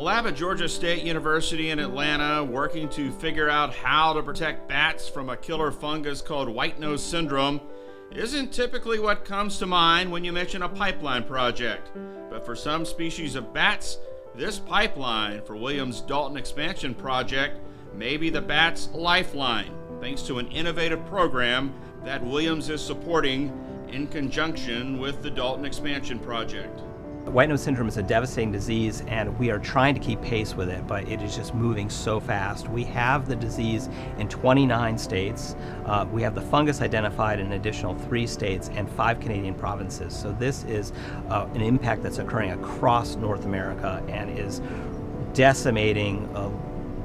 lab at Georgia State University in Atlanta working to figure out how to protect bats from a killer fungus called white nose syndrome isn't typically what comes to mind when you mention a pipeline project. But for some species of bats, this pipeline for Williams' Dalton Expansion Project may be the bat's lifeline, thanks to an innovative program that Williams is supporting in conjunction with the Dalton Expansion Project. White nose syndrome is a devastating disease, and we are trying to keep pace with it, but it is just moving so fast. We have the disease in 29 states. We have the fungus identified in an additional 3 states and 5 Canadian provinces. So this is an impact that's occurring across North America and is decimating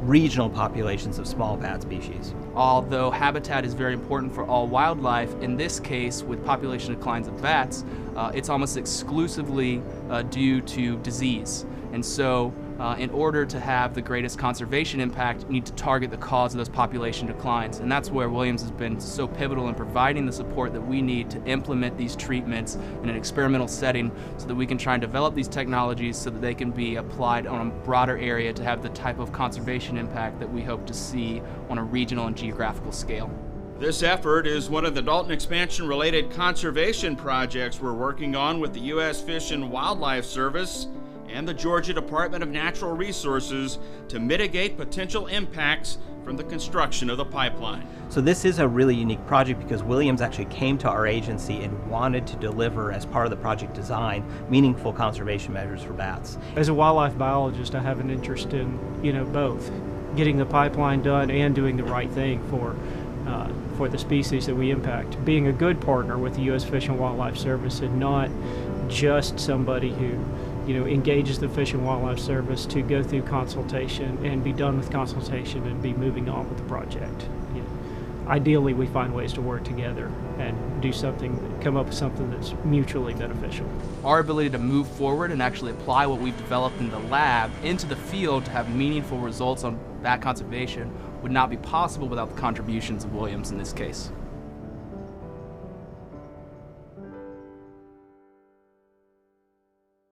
regional populations of small bat species. Although habitat is very important for all wildlife, in this case with population declines of bats, it's almost exclusively due to disease. And so in order to have the greatest conservation impact, you need to target the cause of those population declines. And that's where Williams has been so pivotal in providing the support that we need to implement these treatments in an experimental setting so that we can try and develop these technologies so that they can be applied on a broader area to have the type of conservation impact that we hope to see on a regional and geographical scale. This effort is one of the Dalton Expansion related conservation projects we're working on with the U.S. Fish and Wildlife Service and the Georgia Department of Natural Resources to mitigate potential impacts from the construction of the pipeline. So this is a really unique project because Williams actually came to our agency and wanted to deliver, as part of the project design, meaningful conservation measures for bats. As a wildlife biologist, I have an interest in, both getting the pipeline done and doing the right thing for the species that we impact. Being a good partner with the U.S. Fish and Wildlife Service and not just somebody who engages the Fish and Wildlife Service to go through consultation and be done with consultation and be moving on with the project. Ideally, we find ways to work together and do something, come up with something that's mutually beneficial. Our ability to move forward and actually apply what we've developed in the lab into the field to have meaningful results on bat conservation would not be possible without the contributions of Williams in this case.